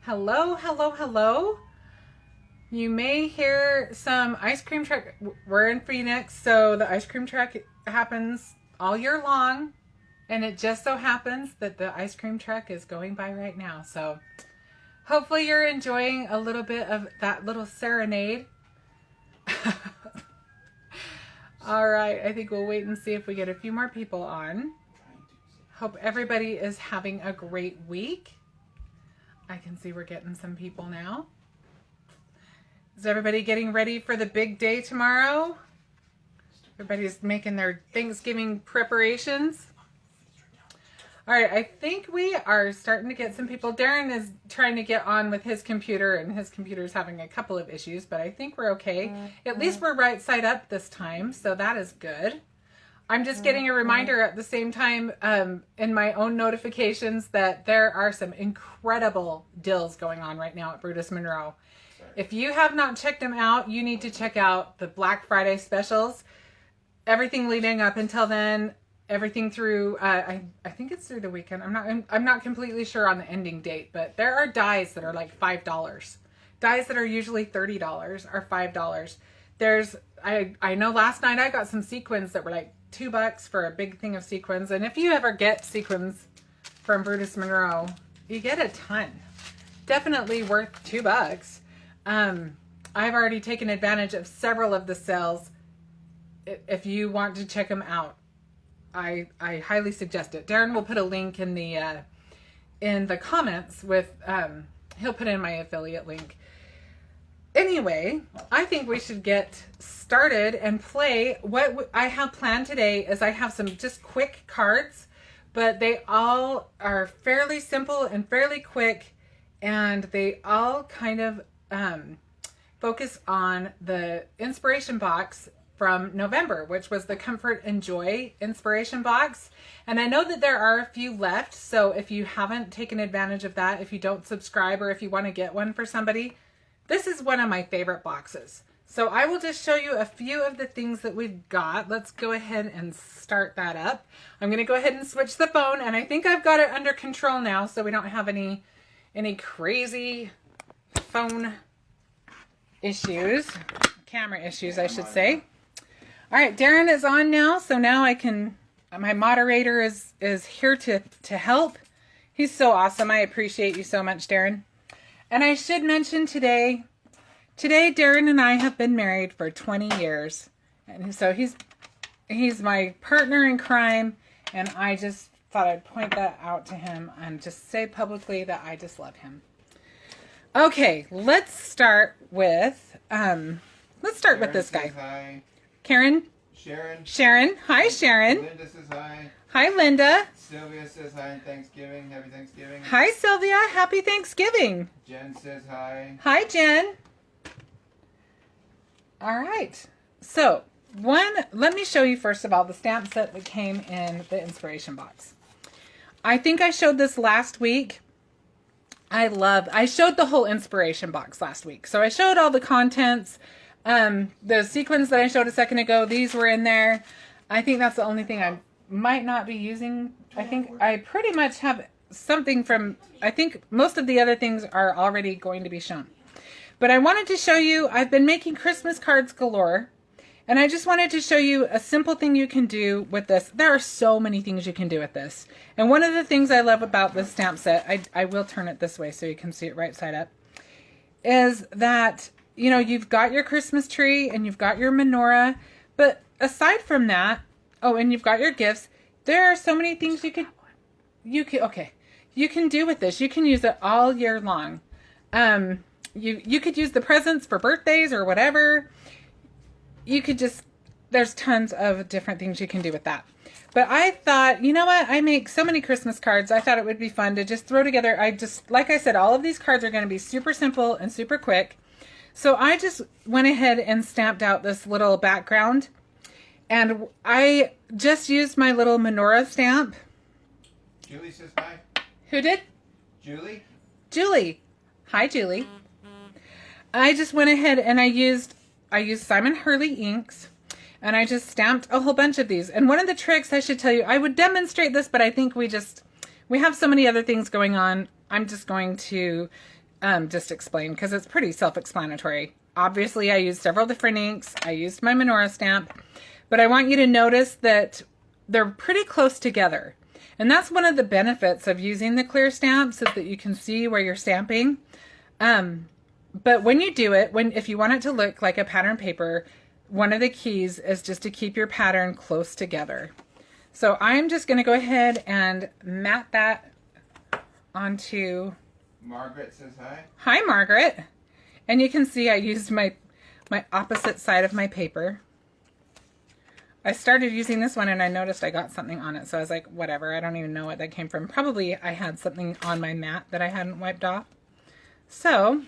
Hello, hello, hello. You may hear some ice cream truck. We're in Phoenix, so the ice cream truck happens all year long. And it just so happens that the ice cream truck is going by right now. So hopefully you're enjoying a little bit of that little serenade. All right, I think we'll wait and see if we get a few more people on. Hope everybody is having a great week. I can see we're getting some people now. Is everybody getting ready for the big day tomorrow? Everybody's making their Thanksgiving preparations. All right, I think we are starting to get some people. Darren is trying to get on with his computer, and his computer's having a couple of issues, but I think we're okay. At least we're right side up this time, so that is good. I'm just getting a reminder at the same time in my own notifications that there are some incredible deals going on right now at Brutus Monroe. If you have not checked them out, you need to check out the Black Friday specials. Everything leading up until then, everything through, I think it's through the weekend. I'm not completely sure on the ending date, but there are dies that are like $5. Dies that are usually $30 are $5. There's, I know last night I got some sequins that were like $2 for a big thing of sequins. And if you ever get sequins from Brutus Monroe, you get a ton. Definitely worth $2. I've already taken advantage of several of the sales. If you want to check them out, I highly suggest it. Darren will put a link in the comments with, he'll put in my affiliate link. Anyway, I think we should get started and play. What I have planned today is I have some just quick cards, but they all are fairly simple and fairly quick, and they all kind of focus on the inspiration box from November, which was the Comfort and Joy inspiration box. And I know that there are a few left, so if you haven't taken advantage of that, if you don't subscribe, or if you want to get one for somebody, this is one of my favorite boxes. So I will just show you a few of the things that we've got. Let's go ahead and start that up. I'm going to go ahead and switch the phone, and I think I've got it under control now, so we don't have any crazy phone issues, camera issues, I should say. All right, Darren is on now, so now I can, my moderator is here to help. He's so awesome. I appreciate you so much, Darren. And I should mention today Darren and I have been married for 20 years. And so he's my partner in crime, and I just thought I'd point that out to him and just say publicly that I just love him. Okay, let's start with this guy. Hi. Karen? Sharon. Hi, Sharon. Linda says hi. Hi, Linda. Sylvia says hi and Thanksgiving. Happy Thanksgiving. Hi, Sylvia. Happy Thanksgiving. Jen says hi. Hi, Jen. All right. So, let me show you first of all the stamp set that came in the inspiration box. I think I showed this last week. I showed the whole inspiration box last week. So I showed all the contents. The sequins that I showed a second ago, these were in there. I think that's the only thing I might not be using. I think I pretty much have something from, I think most of the other things are already going to be shown. But I wanted to show you, I've been making Christmas cards galore. And I just wanted to show you a simple thing you can do with this. There are so many things you can do with this. And one of the things I love about this stamp set, I will turn it this way so you can see it right side up, is that, you know, you've got your Christmas tree and you've got your menorah. But aside from that, oh, and you've got your gifts, there are so many things you can do with this. You can use it all year long. You could use the presents for birthdays or whatever. You could just, there's tons of different things you can do with that. But I thought, you know what? I make so many Christmas cards. I thought it would be fun to just throw together. Like I said, all of these cards are going to be super simple and super quick. So I just went ahead and stamped out this little background. And I just used my little menorah stamp. Julie says hi. Who did? Julie. Julie. Hi, Julie. I just went ahead and I used Simon Hurley inks, and I just stamped a whole bunch of these. And one of the tricks I should tell you, I would demonstrate this, but I think we have so many other things going on. I'm just going to just explain because it's pretty self-explanatory. Obviously, I used several different inks. I used my Monroe stamp, but I want you to notice that they're pretty close together. And that's one of the benefits of using the clear stamps, is that you can see where you're stamping. But when you do it, if you want it to look like a pattern paper, one of the keys is just to keep your pattern close together. So I'm just going to go ahead and mat that onto... Margaret says hi. Hi, Margaret. And you can see I used my opposite side of my paper. I started using this one and I noticed I got something on it. So I was like, whatever, I don't even know what that came from. Probably I had something on my mat that I hadn't wiped off. So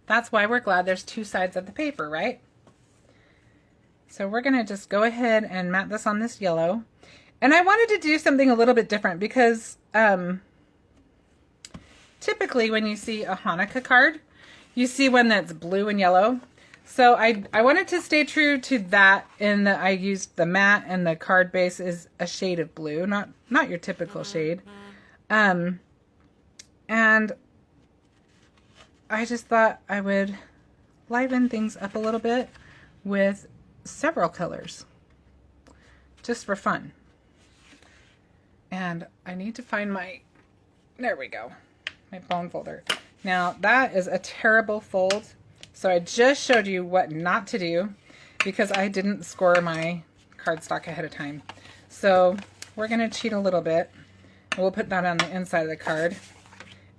that's why we're glad there's two sides of the paper, right? So we're going to just go ahead and mat this on this yellow. And I wanted to do something a little bit different because typically when you see a Hanukkah card, you see one that's blue and yellow. So I wanted to stay true to that in that I used the matte and the card base is a shade of blue, not your typical shade. And I just thought I would liven things up a little bit with several colors, just for fun. And I need to find there we go, my bone folder. Now that is a terrible fold. So I just showed you what not to do because I didn't score my cardstock ahead of time. So we're going to cheat a little bit. We'll put that on the inside of the card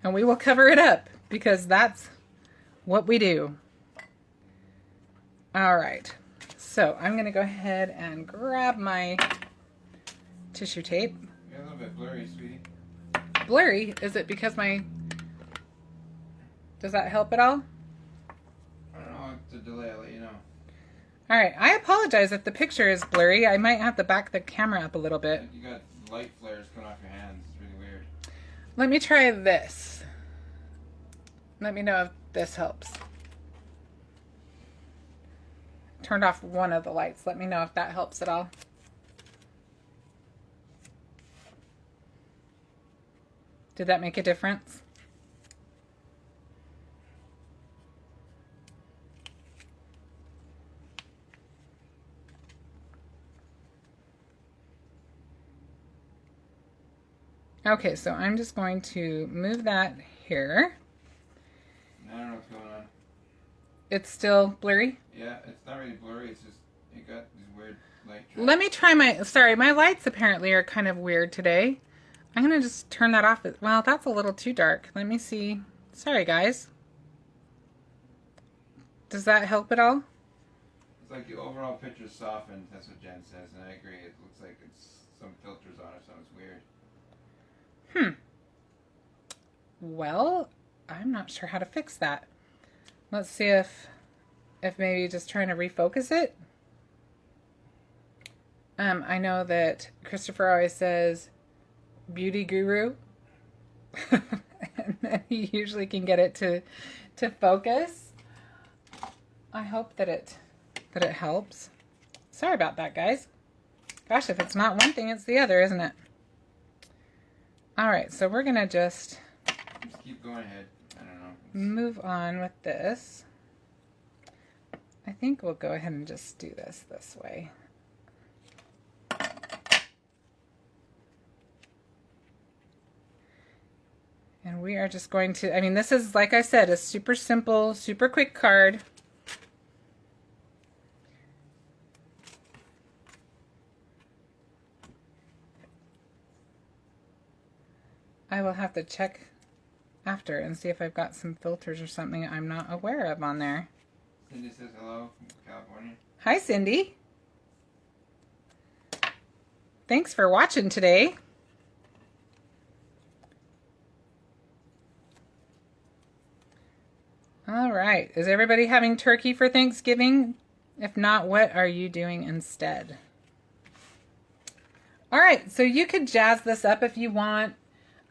and we will cover it up because that's what we do. All right. So I'm going to go ahead and grab my tissue tape. You're a little bit blurry, sweetie. Blurry? Is it because does that help at all? I don't know. It's a delay. I'll let you know. All right. I apologize if the picture is blurry. I might have to back the camera up a little bit. You got light flares coming off your hands. It's really weird. Let me try this. Let me know if this helps. Turned off one of the lights. Let me know if that helps at all. Did that make a difference? Okay, so I'm just going to move that here. I don't know what's going on. It's still blurry? Yeah, it's not really blurry. It's just you got these weird light tracks. Let me try my lights apparently are kind of weird today. I'm going to just turn that off. Well, that's a little too dark. Let me see. Sorry, guys. Does that help at all? It's like the overall picture's softened. That's what Jen says, and I agree. It looks like it's some filters on it, so it's weird. Well, I'm not sure how to fix that. Let's see if maybe just trying to refocus it. I know that Christopher always says beauty guru. And then he usually can get it to focus. I hope that it helps. Sorry about that, guys. Gosh, if it's not one thing, it's the other, isn't it? All right, so we're gonna just keep going ahead. I don't know. Move on with this. I think we'll go ahead and just do this way. And we are just going to, this is, like I said, a super simple, super quick card. I will have to check after and see if I've got some filters or something I'm not aware of on there. Cindy says hello from California. Hi, Cindy. Thanks for watching today. All right. Is everybody having turkey for Thanksgiving? If not, what are you doing instead? All right. So you could jazz this up if you want.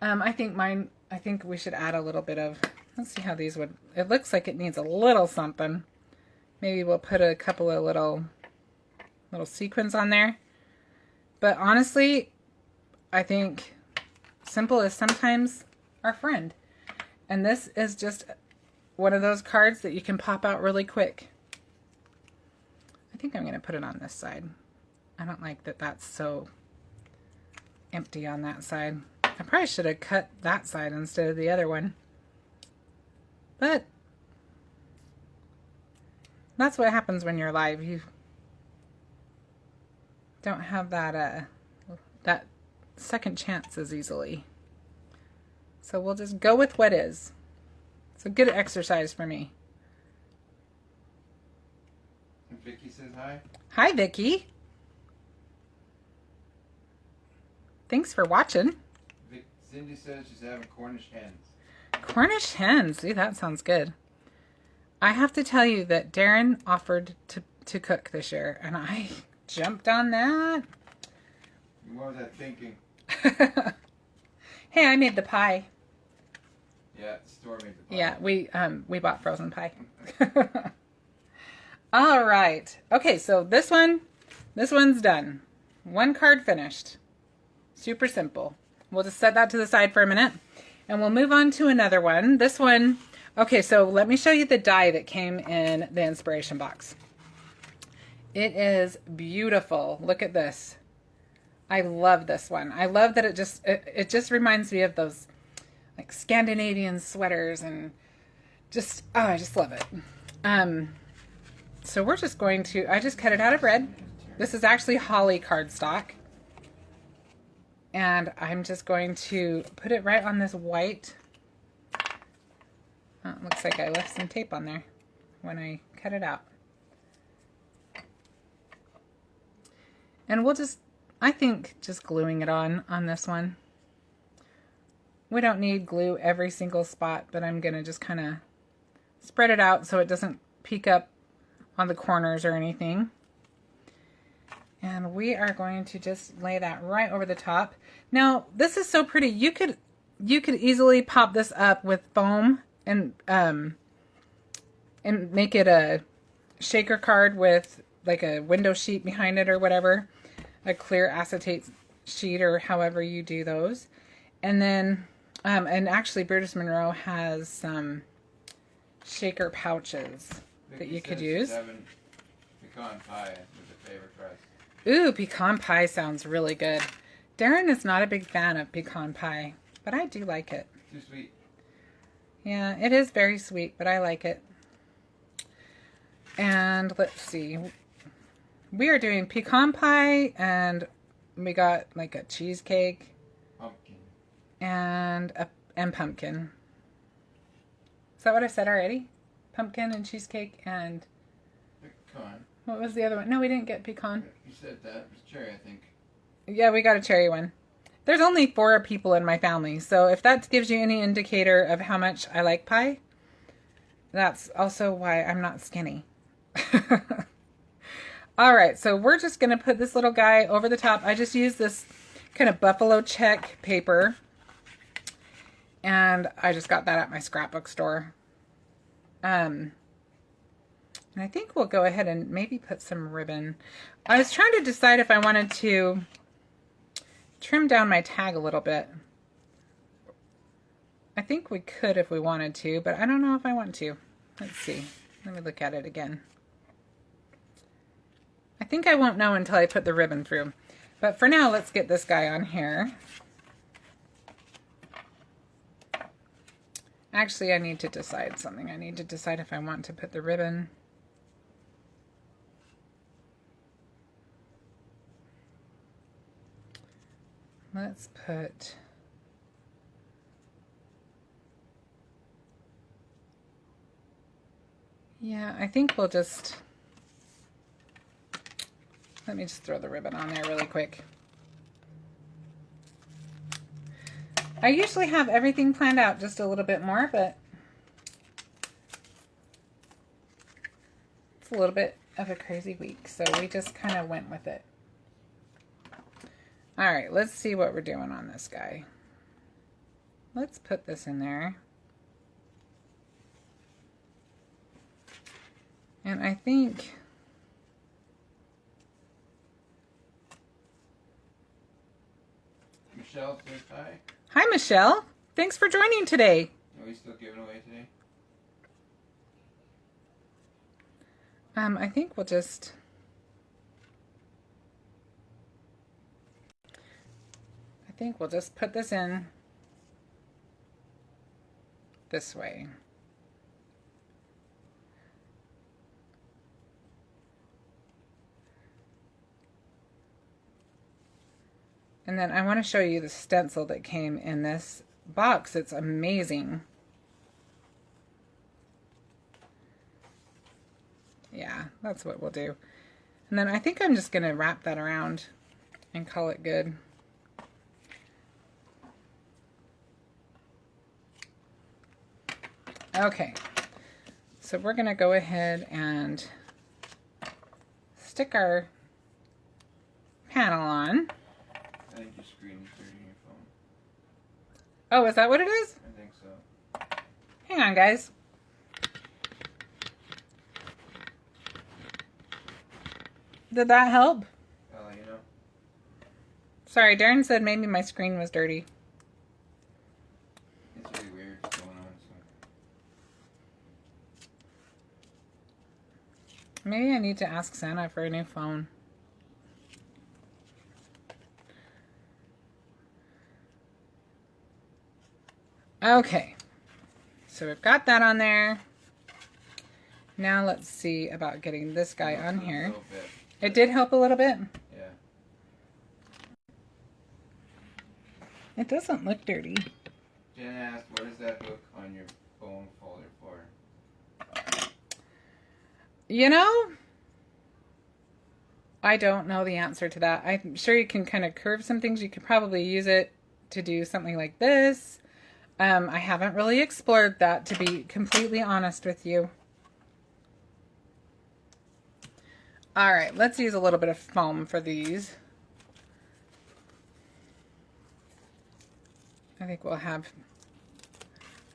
I think we should add a little bit of, let's see how these would, it looks like it needs a little something. Maybe we'll put a couple of little sequins on there. But honestly, I think simple is sometimes our friend. And this is just one of those cards that you can pop out really quick. I think I'm going to put it on this side. I don't like that that's so empty on that side. I probably should have cut that side instead of the other one. But that's what happens when you're live. You don't have that that second chance as easily. So we'll just go with what is. It's a good exercise for me. And Vicky says hi. Hi, Vicky. Thanks for watching. Cindy says she's having Cornish hens. Cornish hens. See, that sounds good. I have to tell you that Darren offered to cook this year, and I jumped on that. What was I thinking? Hey, I made the pie. Yeah, the store made the pie. Yeah, we bought frozen pie. All right. Okay, so this one's done. One card finished. Super simple. We'll just set that to the side for a minute, and we'll move on to another one. This one, okay, so let me show you the die that came in the inspiration box. It is beautiful. Look at this. I love this one. I love that it just reminds me of those like Scandinavian sweaters, and just, oh, I just love it. So we're just going to, I just cut it out of red. This is actually Hurley cardstock. And I'm just going to put it right on this white. Oh, it looks like I left some tape on there when I cut it out. And we'll just, I think just gluing it on this one. We don't need glue every single spot, but I'm going to just kind of spread it out so it doesn't peek up on the corners or anything. And we are going to just lay that right over the top. Now, this is so pretty. You could easily pop this up with foam and make it a shaker card with like a window sheet behind it or whatever, a clear acetate sheet or however you do those. And then, and actually Brutus Monroe has some shaker pouches that you could use. Pecan pie was a favorite price. Ooh, pecan pie sounds really good. Darren is not a big fan of pecan pie, but I do like it. Too sweet. Yeah, it is very sweet, but I like it. And let's see. We are doing pecan pie, and we got like a cheesecake. Pumpkin. And pumpkin. Is that what I said already? Pumpkin and cheesecake and... Pecan. What was the other one? No, we didn't get pecan. You said that. It was cherry, I think. Yeah, we got a cherry one. There's only 4 people in my family, so if that gives you any indicator of how much I like pie, that's also why I'm not skinny. All right, so we're just going to put this little guy over the top. I just used this kind of buffalo check paper, and I just got that at my scrapbook store. And I think we'll go ahead and maybe put some ribbon. I was trying to decide if I wanted to trim down my tag a little bit. I think we could if we wanted to, but I don't know if I want to. Let's see. Let me look at it again. I think I won't know until I put the ribbon through. But for now, let's get this guy on here. Actually, I need to decide something. I need to decide if I want to put the ribbon. Let's put... Yeah, I think we'll just... Let me just throw the ribbon on there really quick. I usually have everything planned out just a little bit more, but it's a little bit of a crazy week, so we just kind of went with it. All right, let's see what we're doing on this guy. Let's put this in there. And I think... Michelle says hi. Hi, Michelle. Thanks for joining today. We still giving away today? I think we'll just... put this in this way. And then I want to show you the stencil that came in this box. It's amazing. Yeah, that's what we'll do. And then I think I'm just going to wrap that around and call it good. Okay, so we're going to go ahead and stick our panel on. I think your screen is dirty on your phone. Oh, is that what it is? I think so. Hang on, guys. Did that help? I'll let you know. Sorry, Darren said maybe my screen was dirty. It's really weird what's going on. So. Maybe I need to ask Santa for a new phone. Okay, so we've got that on there. Now let's see about getting this guy on here. It did help a little bit. Yeah. It doesn't look dirty. Jen asked, what is that hook on your phone folder for? You know, I don't know the answer to that. I'm sure you can kind of curve some things. You could probably use it to do something like this. I haven't really explored that, to be completely honest with you. All right, let's use a little bit of foam for these. I think we'll have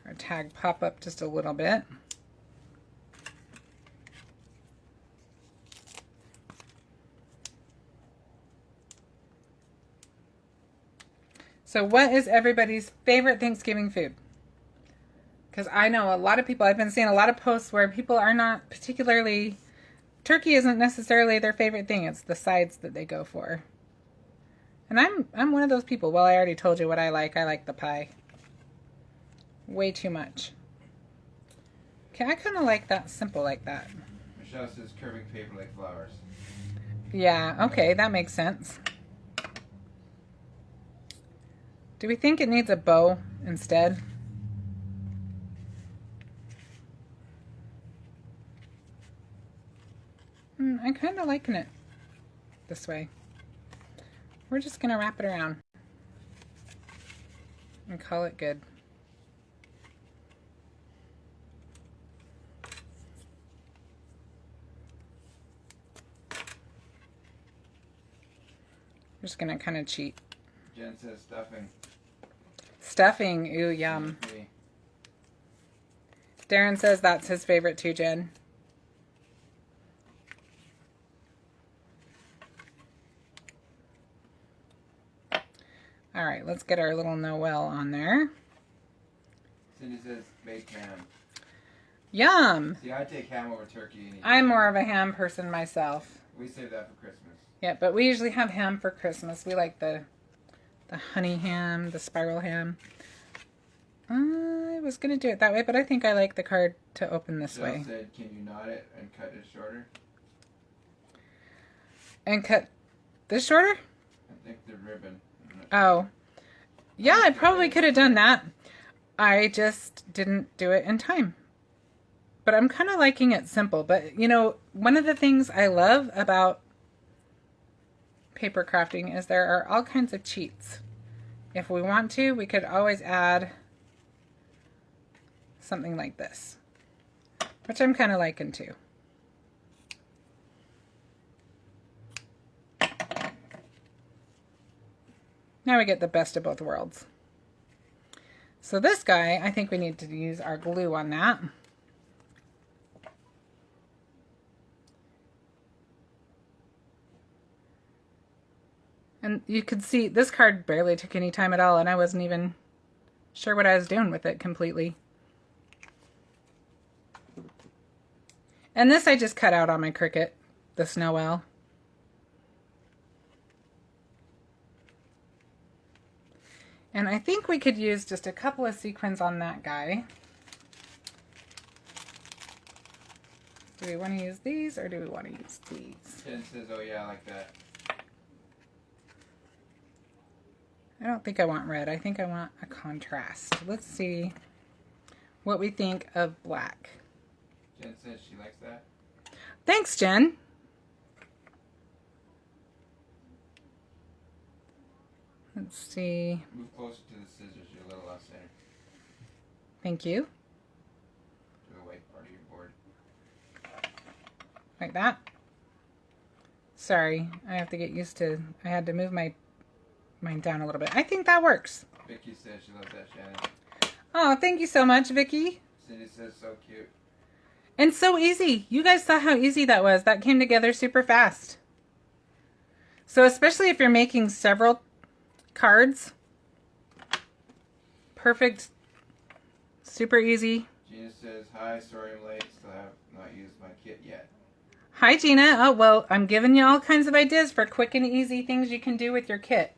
our tag pop up just a little bit. So what is everybody's favorite Thanksgiving food? Because I know a lot of people, I've been seeing a lot of posts where people are not particularly, turkey isn't necessarily their favorite thing. It's the sides that they go for. And I'm one of those people. Well, I already told you what I like. I like the pie. Way too much. Okay, I kind of like that simple like that. Michelle says curving paper like flowers. Yeah, okay, that makes sense. Do we think it needs a bow instead? I'm kind of liking it this way. We're just going to wrap it around and call it good. We're just going to kind of cheat. Jen says stuffing. Stuffing, ooh, yum. Darren says that's his favorite too, Jen. All right, let's get our little Noel on there. Cindy says baked ham. Yum! See, I take ham over turkey. I'm more of a ham person myself. We save that for Christmas. Yeah, but we usually have ham for Christmas. We like the honey ham, the spiral ham. I was going to do it that way, but I think I like the card to open this way. Jill said, can you knot it and cut it shorter? And cut this shorter? I think the ribbon. Oh. Yeah, I probably could have done that. I just didn't do it in time. But I'm kind of liking it simple. But, you know, one of the things I love about paper crafting is there are all kinds of cheats. If we want to, we could always add something like this, which I'm kind of liking too. Now we get the best of both worlds. So this guy, I think we need to use our glue on that. And you could see this card barely took any time at all, and I wasn't even sure what I was doing with it completely. And this I just cut out on my Cricut, the snow owl. And I think we could use just a couple of sequins on that guy. Do we want to use these or do we want to use these? Jen says, oh yeah, I like that. I don't think I want red. I think I want a contrast. Let's see what we think of black. Jen says she likes that. Thanks, Jen. Let's see. Move closer to the scissors. You're a little off center. Thank you. To the white part of your board. Like that. Sorry, I have to get used to, I had to move mine down a little bit. I think that works. Vicky says she loves that, Shannon. Oh, thank you so much, Vicky. Cindy says so cute. And so easy. You guys saw how easy that was. That came together super fast. So especially if you're making several cards, perfect, super easy. Gina says, hi, sorry I'm late, still have not used my kit yet. Hi, Gina. Oh, well, I'm giving you all kinds of ideas for quick and easy things you can do with your kit.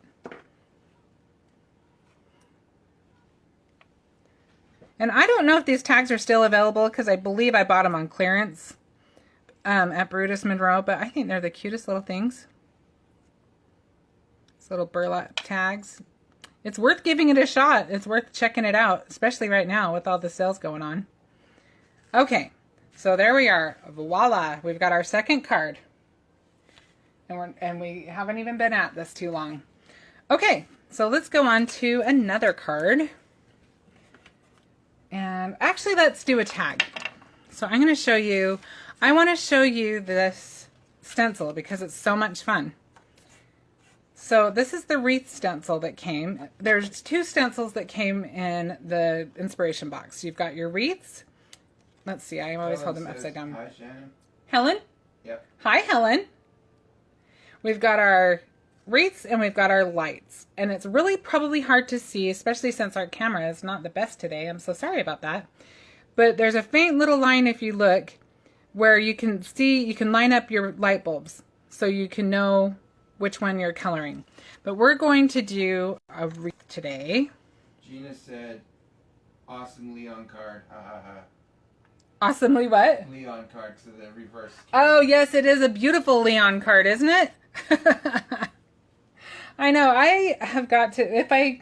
And I don't know if these tags are still available because I believe I bought them on clearance at Brutus, Monroe, but I think they're the cutest little things. These little burlap tags. It's worth giving it a shot. It's worth checking it out, especially right now with all the sales going on. Okay, so there we are. Voila, we've got our second card. And we haven't even been at this too long. Okay, so let's go on to another card. And actually, let's do a tag. So I'm going to show you, I want to show you this stencil because it's so much fun. So this is the wreath stencil that came. There's two stencils that came in the inspiration box. You've got your wreaths. Let's see, I always hold them upside down. Hi, Shannon. Helen? Yep. Hi, Helen. We've got our wreaths and we've got our lights. And it's really probably hard to see, especially since our camera is not the best today. I'm so sorry about that. But there's a faint little line if you look where you can see, you can line up your light bulbs so you can know which one you're coloring. But we're going to do a wreath today. Gina said, awesome Leon card. Ha ha ha. Awesomely what? Leon card, so the reverse. Oh, yes, it is a beautiful Leon card, isn't it? I know. I have got to,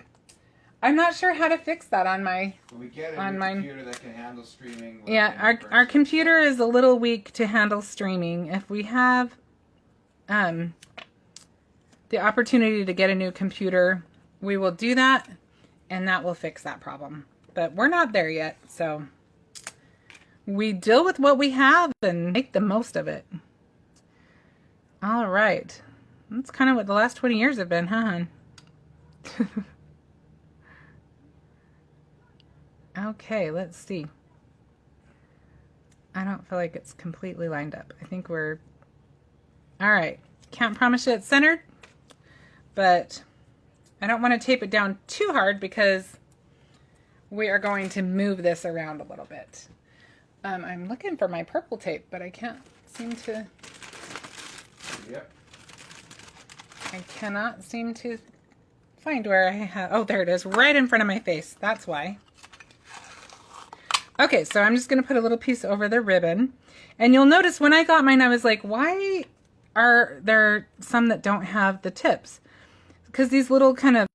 I'm not sure how to fix that on my, When we get a new computer that can handle streaming. Yeah, our computer is a little weak to handle streaming. If we have the opportunity to get a new computer, we will do that, and that will fix that problem. But we're not there yet, so we deal with what we have and make the most of it. All right. That's kind of what the last 20 years have been, huh, hon? Okay, let's see. I don't feel like it's completely lined up. I think we're... All right. Can't promise you it's centered, but I don't want to tape it down too hard because we are going to move this around a little bit. I'm looking for my purple tape, but I can't seem to... Yep. I cannot seem to find where I have... Oh, there it is, right in front of my face. That's why. Okay, so I'm just going to put a little piece over the ribbon. And you'll notice when I got mine, I was like, why are there some that don't have the tips? Because these little kind of,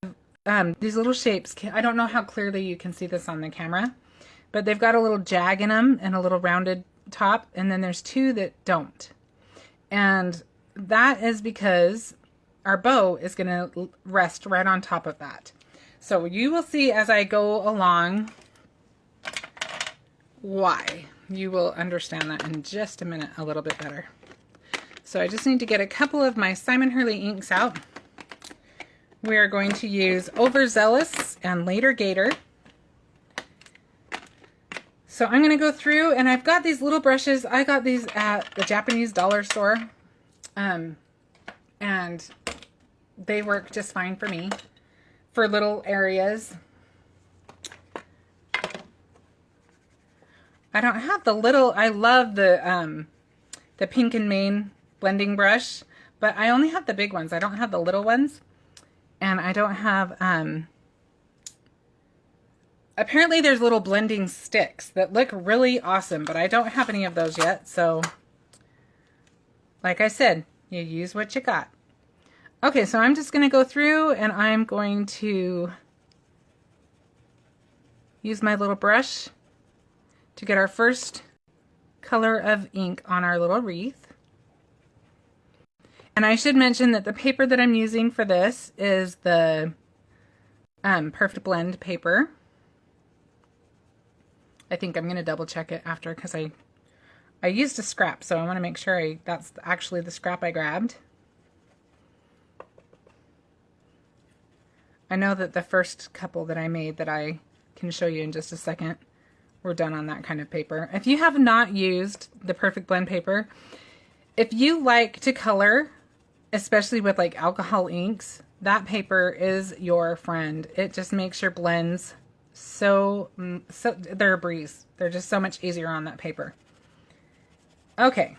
these little shapes, I don't know how clearly you can see this on the camera, but they've got a little jag in them and a little rounded top. And then there's two that don't. And that is because our bow is going to rest right on top of that. So you will see as I go along why. You will understand that in just a minute a little bit better. So I just need to get a couple of my Simon Hurley inks out. We are going to use Overzealous and Later Gator. So I'm going to go through, and I've got these little brushes. I got these at the Japanese dollar store. And they work just fine for me for little areas. I don't have the little, I love the Pink and Main blending brush, but I only have the big ones. I don't have the little ones. And I don't have, apparently there's little blending sticks that look really awesome, but I don't have any of those yet. So, like I said, you use what you got. Okay, so I'm just going to go through and I'm going to use my little brush to get our first color of ink on our little wreath. And I should mention that the paper that I'm using for this is the Perfect Blend paper. I think I'm going to double check it after because I used a scrap, so I want to make sure that's actually the scrap I grabbed. I know that the first couple that I made that I can show you in just a second were done on that kind of paper. If you have not used the Perfect Blend paper, if you like to color, especially with like alcohol inks, that paper is your friend. It just makes your blends so they're a breeze. They're just so much easier on that paper. Okay,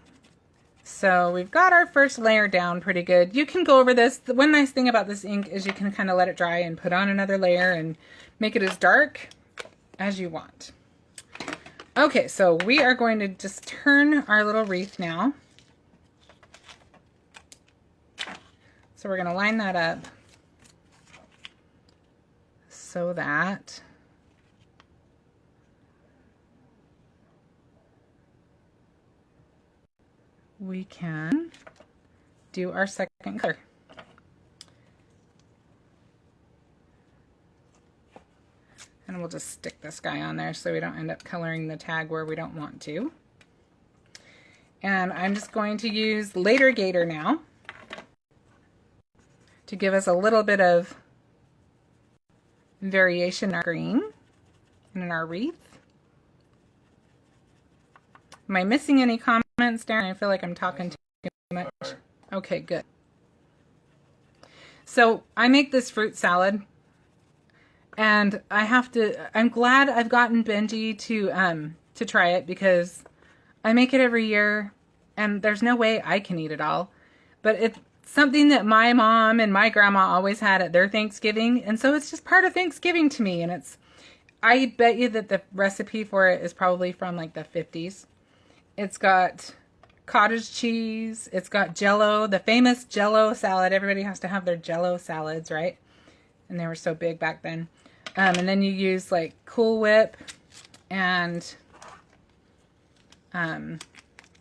so we've got our first layer down pretty good. You can go over this. The one nice thing about this ink is you can kind of let it dry and put on another layer and make it as dark as you want. Okay, so we are going to just turn our little wreath now. So we're going to line that up so that we can do our second color. And we'll just stick this guy on there so we don't end up coloring the tag where we don't want to. And I'm just going to use Later Gator now to give us a little bit of variation in our green and in our wreath. Am I missing any comments, Darren? I feel like I'm talking too much. Okay, good. So I make this fruit salad, and I'm glad I've gotten Benji to try it because I make it every year, and there's no way I can eat it all. But it's something that my mom and my grandma always had at their Thanksgiving, and so it's just part of Thanksgiving to me. And I bet you that the recipe for it is probably from like the 50s. It's got cottage cheese, it's got Jell-O, the famous Jell-O salad. Everybody has to have their Jell-O salads, right? And they were so big back then. And then you use like Cool Whip and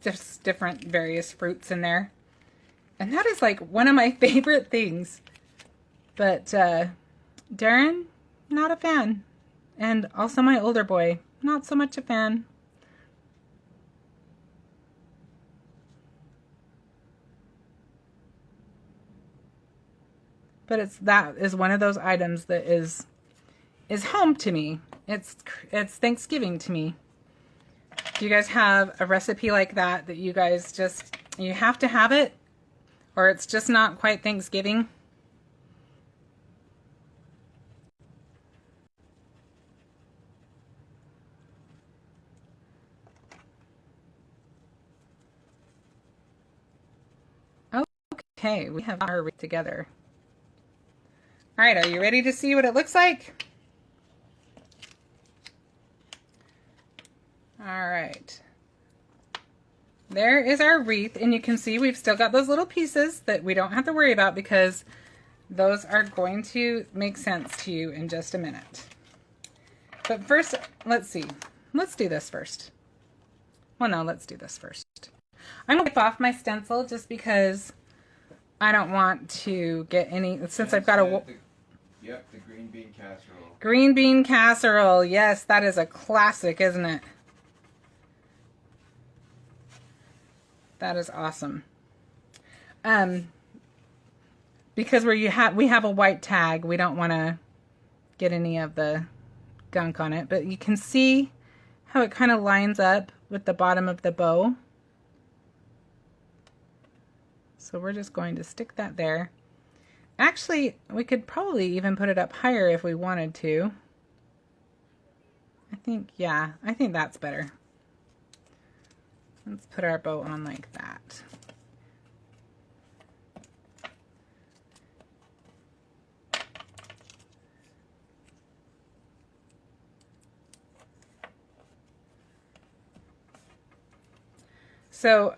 just different various fruits in there. And that is like one of my favorite things. But Darren, not a fan. And also my older boy, not so much a fan. But that is one of those items that is home to me. It's Thanksgiving to me. Do you guys have a recipe like that you guys you have to have it? Or it's just not quite Thanksgiving? Okay, we have our wreath together. All right, are you ready to see what it looks like? All right. There is our wreath, and you can see we've still got those little pieces that we don't have to worry about because those are going to make sense to you in just a minute. But first, let's see. Let's do this first. Well, no, let's do this first. I'm going to wipe off my stencil just because I don't want to get any, since I've got a... Yep, the green bean casserole. Green bean casserole. Yes, that is a classic, isn't it? That is awesome. Because we have a white tag, we don't want to get any of the gunk on it, but you can see how it kind of lines up with the bottom of the bow. So we're just going to stick that there. Actually, we could probably even put it up higher if we wanted to. I think that's better. Let's put our bow on like that. So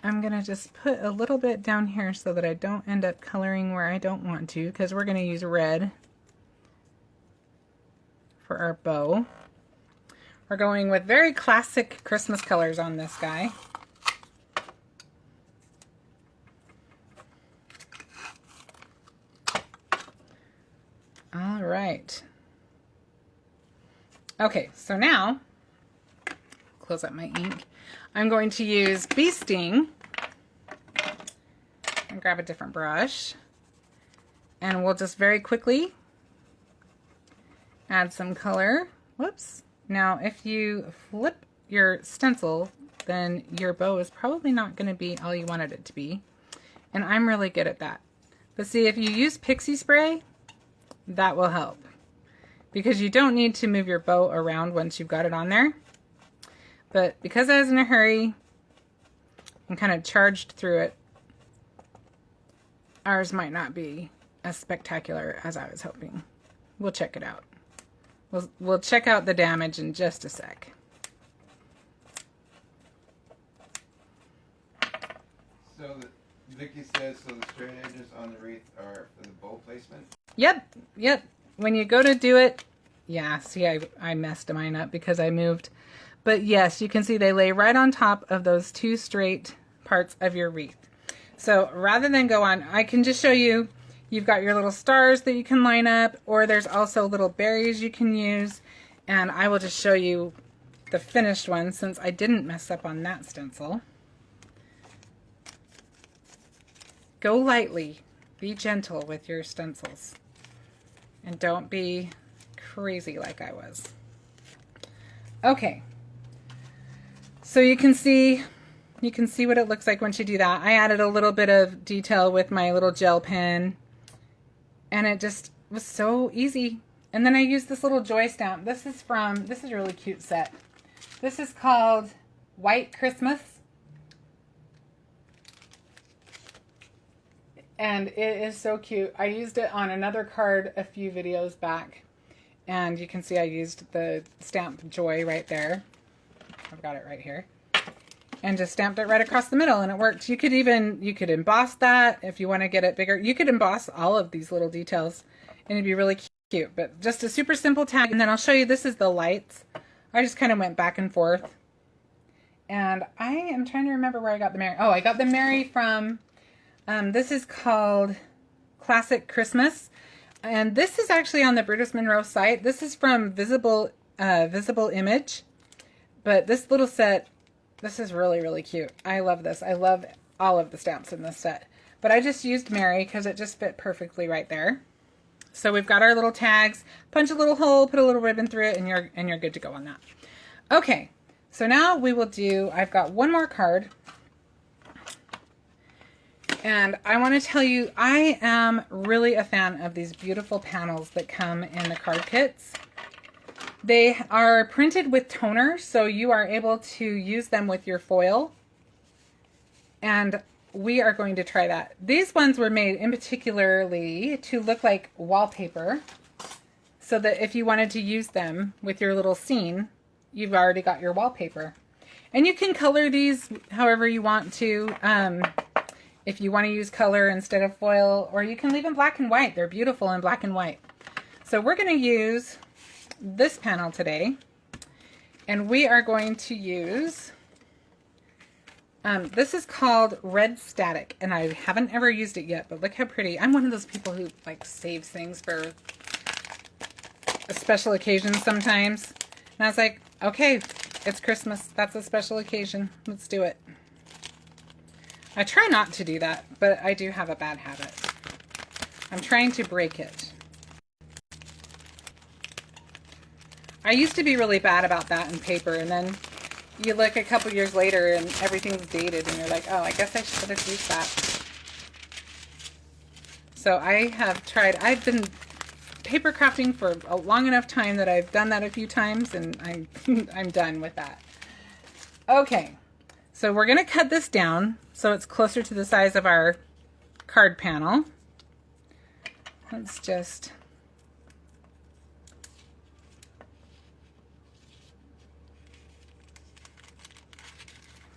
I'm going to just put a little bit down here so that I don't end up coloring where I don't want to, because we're going to use red for our bow. We're going with very classic Christmas colors on this guy. All right. Okay, so now, close up my ink. I'm going to use Bee Sting and grab a different brush. And we'll just very quickly add some color. Whoops. Now, if you flip your stencil, then your bow is probably not going to be all you wanted it to be. And I'm really good at that. But see, if you use pixie spray, that will help. Because you don't need to move your bow around once you've got it on there. But because I was in a hurry and kind of charged through it, ours might not be as spectacular as I was hoping. We'll check it out. We'll check out the damage in just a sec. So Vicky says, so the straight edges on the wreath are for the bow placement? Yep. When you go to do it, yeah, see, I messed mine up because I moved. But yes, you can see they lay right on top of those two straight parts of your wreath. So rather than go on, I can just show you, you've got your little stars that you can line up, or there's also little berries you can use. And I will just show you the finished one since I didn't mess up on that stencil. Go lightly, be gentle with your stencils, and don't be crazy like I was. Okay. So you can see what it looks like once you do that. I added a little bit of detail with my little gel pen, and it just was so easy. And then I used this little joy stamp. This is a really cute set. This is called White Christmas. And it is so cute. I used it on another card a few videos back. And you can see I used the stamp Joy right there. I've got it right here. And just stamped it right across the middle, and it worked. You could emboss that if you want to get it bigger. You could emboss all of these little details, and it'd be really cute. But just a super simple tag. And then I'll show you, this is the lights. I just kind of went back and forth. And I am trying to remember where I got the Mary. Oh, I got the Mary from, this is called Classic Christmas. And this is actually on the Brutus Monroe site. This is from Visible Image. But this little set, this is really, really cute. I love this. I love all of the stamps in this set. But I just used Mary because it just fit perfectly right there. So we've got our little tags. Punch a little hole, put a little ribbon through it, and you're good to go on that. Okay, so now we will do, I've got one more card. And I want to tell you, I am really a fan of these beautiful panels that come in the card kits. They are printed with toner, so you are able to use them with your foil. And we are going to try that. These ones were made in particularly to look like wallpaper, so that if you wanted to use them with your little scene, you've already got your wallpaper. And you can color these however you want to. If you want to use color instead of foil, or you can leave them black and white. They're beautiful in black and white. So we're going to use this panel today, and we are going to use, this is called Red Static, and I haven't ever used it yet, but look how pretty. I'm one of those people who like saves things for a special occasion sometimes. And I was like, okay, it's Christmas. That's a special occasion. Let's do it. I try not to do that, but I do have a bad habit. I'm trying to break it. I used to be really bad about that in paper, and then you look a couple years later and everything's dated, and you're like, oh, I guess I should have used that. So I have tried, I've been paper crafting for a long enough time that I've done that a few times, and I'm done with that. Okay, so we're going to cut this down so it's closer to the size of our card panel. Let's just...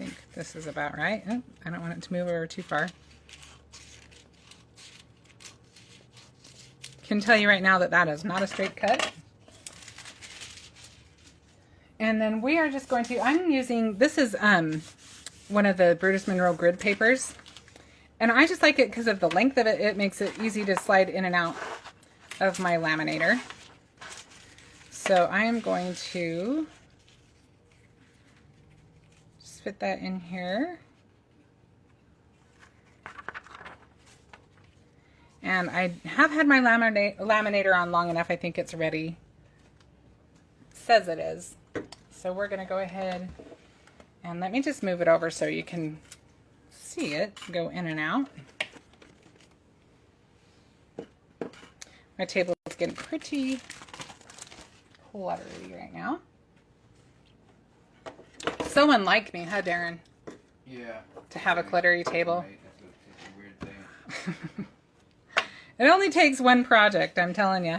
I think this is about right. Oh, I don't want it to move over too far. Can tell you right now that that is not a straight cut. And then we are just going to, I'm using, this is one of the Brutus Monroe grid papers. And I just like it because of the length of it. It makes it easy to slide in and out of my laminator. So I am going to just fit that in here. And I have had my laminator on long enough. I think it's ready. It says it is. So we're going to go ahead and let me just move it over so you can see it go in and out. My table is getting pretty cluttery right now. So unlike me, huh, Darren? Yeah. To have a cluttery table. Right. It's a weird thing. It only takes one project, I'm telling you.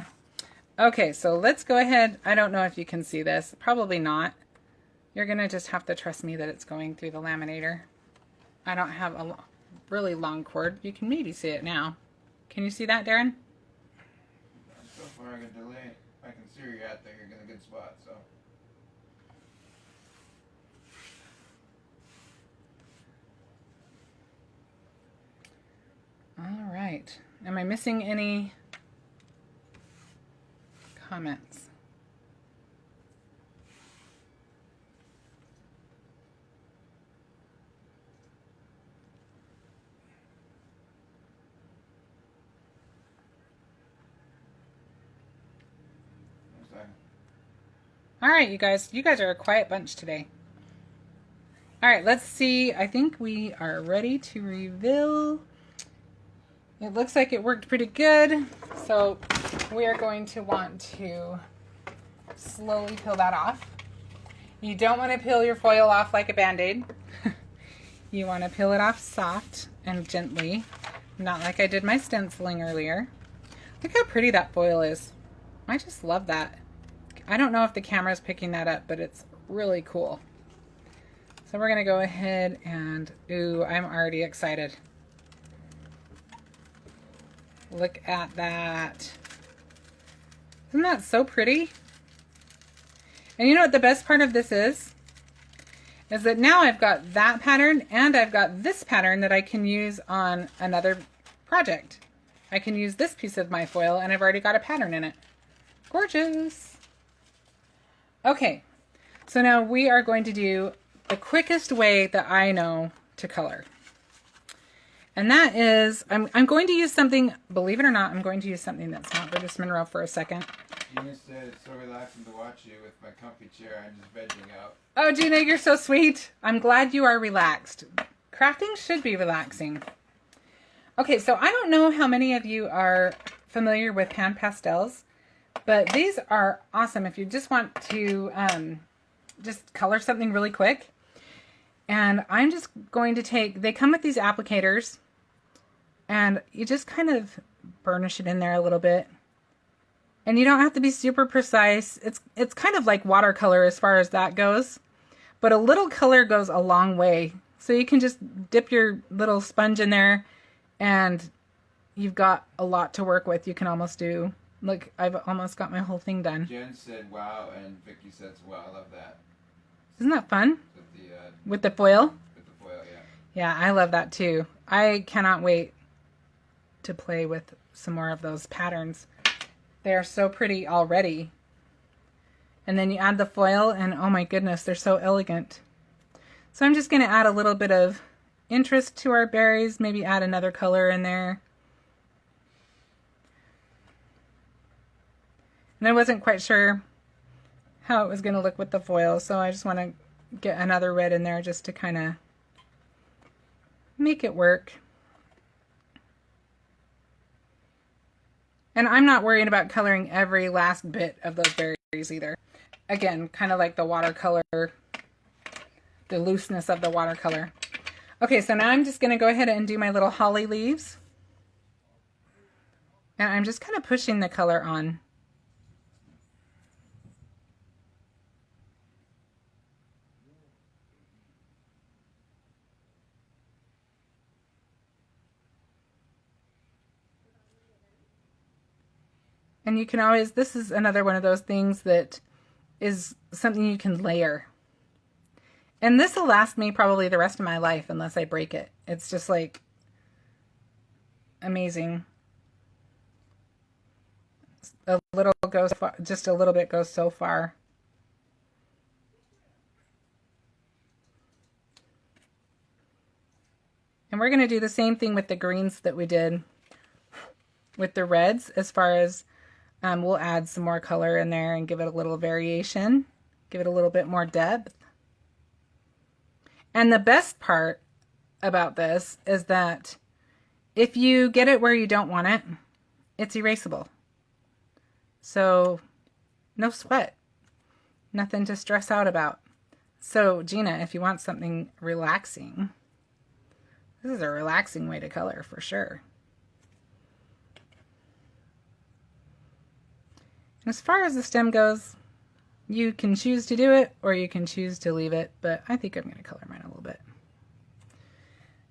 Okay, so let's go ahead. I don't know if you can see this. Probably not. You're going to just have to trust me that it's going through the laminator. I don't have a really long cord. You can maybe see it now. Can you see that, Darren? So far I can delay. I can see where you're at there. You're in a good spot, so. All right. Am I missing any comments? All right, you guys are a quiet bunch today. All right, let's see. I think we are ready to reveal. It looks like it worked pretty good. So we are going to want to slowly peel that off. You don't want to peel your foil off like a Band-Aid. You want to peel it off soft and gently, not like I did my stenciling earlier. Look how pretty that foil is. I just love that. I don't know if the camera's picking that up, but it's really cool. So we're going to go ahead and, ooh, I'm already excited. Look at that. Isn't that so pretty? And you know what the best part of this is? Is that now I've got that pattern and I've got this pattern that I can use on another project. I can use this piece of my foil and I've already got a pattern in it. Gorgeous. Okay, so now we are going to do the quickest way that I know to color. And that is, I'm going to use something, believe it or not, I'm going to use something that's not Brutus Monroe for a second. Gina said it's so relaxing to watch you with my comfy chair. I'm just vegging out. Oh, Gina, you're so sweet. I'm glad you are relaxed. Crafting should be relaxing. Okay, so I don't know how many of you are familiar with pan pastels, but these are awesome if you just want to just color something really quick. And I'm just going to take, they come with these applicators, and you just kind of burnish it in there a little bit. And you don't have to be super precise. It's kind of like watercolor as far as that goes. But a little color goes a long way. So you can just dip your little sponge in there, and you've got a lot to work with. You can almost do, look, I've almost got my whole thing done. Jen said wow, and Vicky says wow. I love that. Isn't that fun? With With the the foil? With the foil, yeah. Yeah, I love that too. I cannot wait to play with some more of those patterns. They are so pretty already. And then you add the foil and oh my goodness, they're so elegant. So I'm just going to add a little bit of interest to our berries, maybe add another color in there. And I wasn't quite sure how it was going to look with the foil, so I just want to get another red in there just to kind of make it work. And I'm not worried about coloring every last bit of those berries either. Again, kind of like the watercolor the looseness of the watercolor. Okay, so now I'm just going to go ahead and do my little holly leaves. And I'm just kind of pushing the color on. And you can always, this is another one of those things that is something you can layer. And this will last me probably the rest of my life unless I break it. It's just like amazing. A little goes far, just a little bit goes so far. And we're going to do the same thing with the greens that we did with the reds, as far as we'll add some more color in there and give it a little variation, give it a little bit more depth. And the best part about this is that if you get it where you don't want it, it's erasable. So no sweat, nothing to stress out about. So Gina, if you want something relaxing, this is a relaxing way to color for sure. And as far as the stem goes, you can choose to do it or you can choose to leave it, but I think I'm going to color mine a little bit.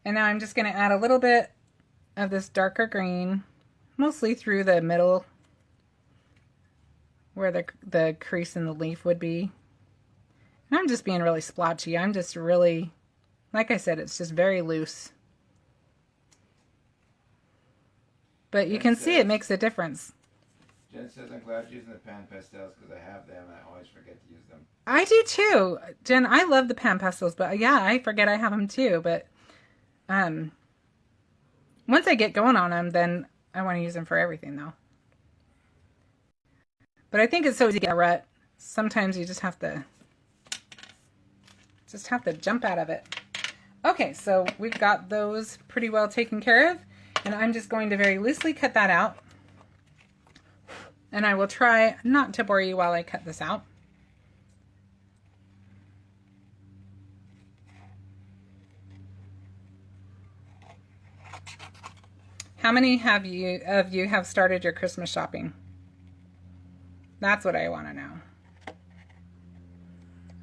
And now I'm just going to add a little bit of this darker green, mostly through the middle where the crease in the leaf would be. And I'm just being really splotchy. I'm just really, like I said, it's just very loose. But you can see it makes a difference. Jen says, I'm glad you're using the pan pastels because I have them and I always forget to use them. I do too. Jen, I love the pan pastels, but yeah, I forget I have them too. But once I get going on them, then I want to use them for everything though. But I think it's so easy to get a rut. Sometimes you just have to jump out of it. Okay, so we've got those pretty well taken care of. And I'm just going to very loosely cut that out. And I will try not to bore you while I cut this out. How many of you have started your Christmas shopping? That's what I want to know.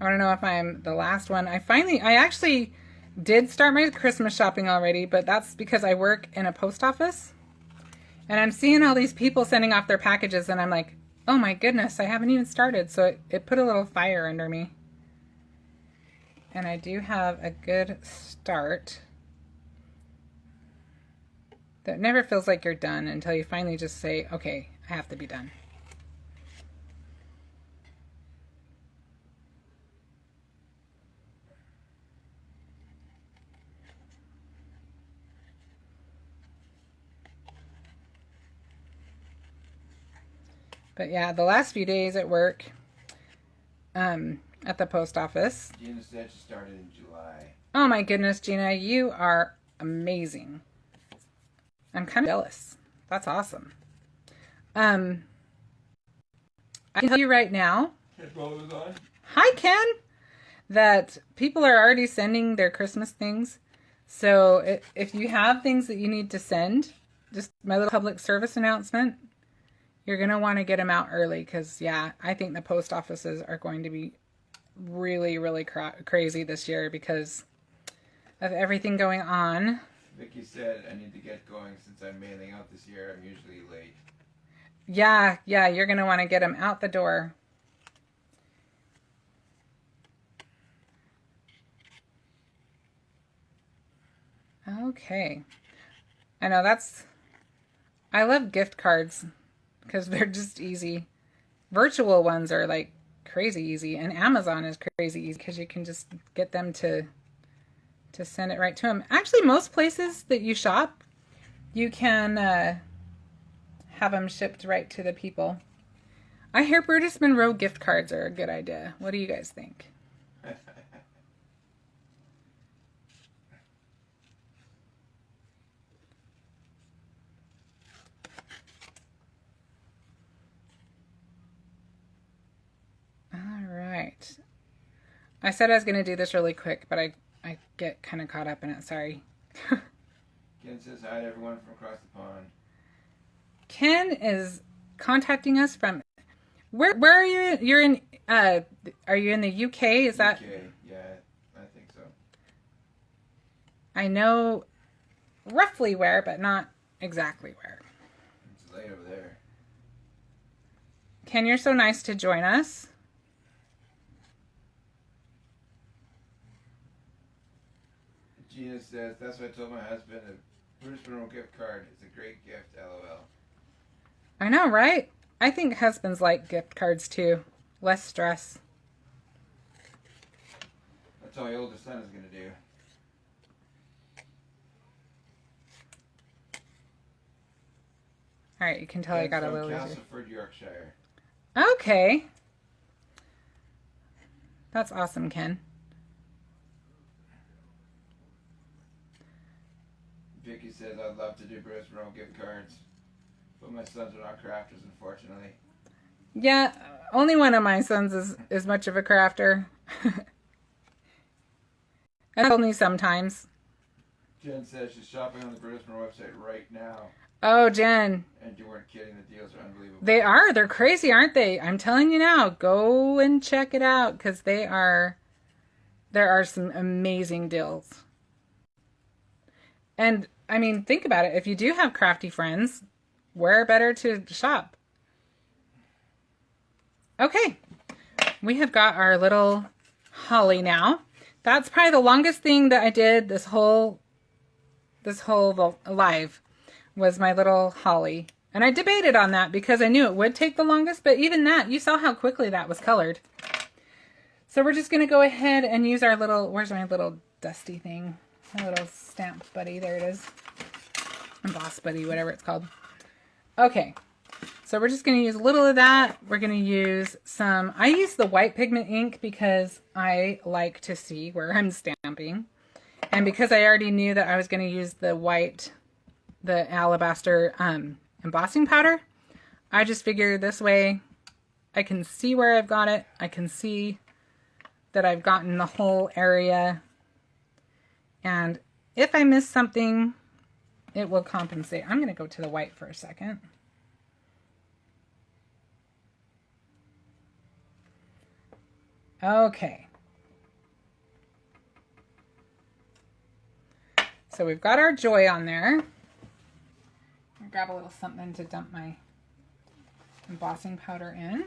I want to know if I'm the last one. I actually did start my Christmas shopping already, but that's because I work in a post office. And I'm seeing all these people sending off their packages and I'm like, oh my goodness, I haven't even started. So it put a little fire under me. And I do have a good start. That never feels like you're done until you finally just say, okay, I have to be done. But yeah, the last few days at work, at the post office. Gina said she started in July. Oh my goodness, Gina, you are amazing. I'm kind of jealous. That's awesome. I can tell you right now. Hi, Ken. That people are already sending their Christmas things. So if you have things that you need to send, just my little public service announcement. You're going to want to get them out early because, yeah, I think the post offices are going to be really, really crazy this year because of everything going on. Vicky said I need to get going since I'm mailing out this year. I'm usually late. Yeah, you're going to want to get them out the door. Okay. I know I love gift cards. Because they're just easy. Virtual ones are like crazy easy. And Amazon is crazy easy because you can just get them to send it right to them. Actually, most places that you shop, you can have them shipped right to the people. I hear Brutus Monroe gift cards are a good idea. What do you guys think? I said I was going to do this really quick, but I get kind of caught up in it. Sorry. Ken says hi to everyone from across the pond. Ken is contacting us from... Where are you? You're in... are you in the UK? Is that... UK, yeah, I think so. I know roughly where, but not exactly where. It's late over there. Ken, you're so nice to join us. Gina says, that's what I told my husband. A Brutus Monroe gift card is a great gift, LOL. I know, right? I think husbands like gift cards too. Less stress. That's all my oldest son is going to do. All right, you can tell I got a little easier. Castleford, Yorkshire. Okay. That's awesome, Ken. Vicky says, I'd love to do Brutus Monroe gift cards, but my sons are not crafters, unfortunately. Yeah, only one of my sons is much of a crafter. And only sometimes. Jen says she's shopping on the Brutus Monroe website right now. Oh, Jen. And you weren't kidding, the deals are unbelievable. They are. They're crazy, aren't they? I'm telling you now, go and check it out because there are some amazing deals. And I mean, think about it. If you do have crafty friends, where better to shop? Okay. We have got our little holly now. That's probably the longest thing that I did this whole live was my little holly. And I debated on that because I knew it would take the longest, but even that, you saw how quickly that was colored. So we're just going to go ahead and use our little, where's my little dusty thing? My little stamp buddy, there it is. Emboss buddy, whatever it's called. Okay, so we're just going to use a little of that. We're going to use some, I use the white pigment ink because I like to see where I'm stamping. And because I already knew that I was going to use the alabaster embossing powder, I just figured this way I can see where I've got it. I can see that I've gotten the whole area. And if I miss something, it will compensate. I'm going to go to the white for a second. Okay. So we've got our joy on there. I'll grab a little something to dump my embossing powder in.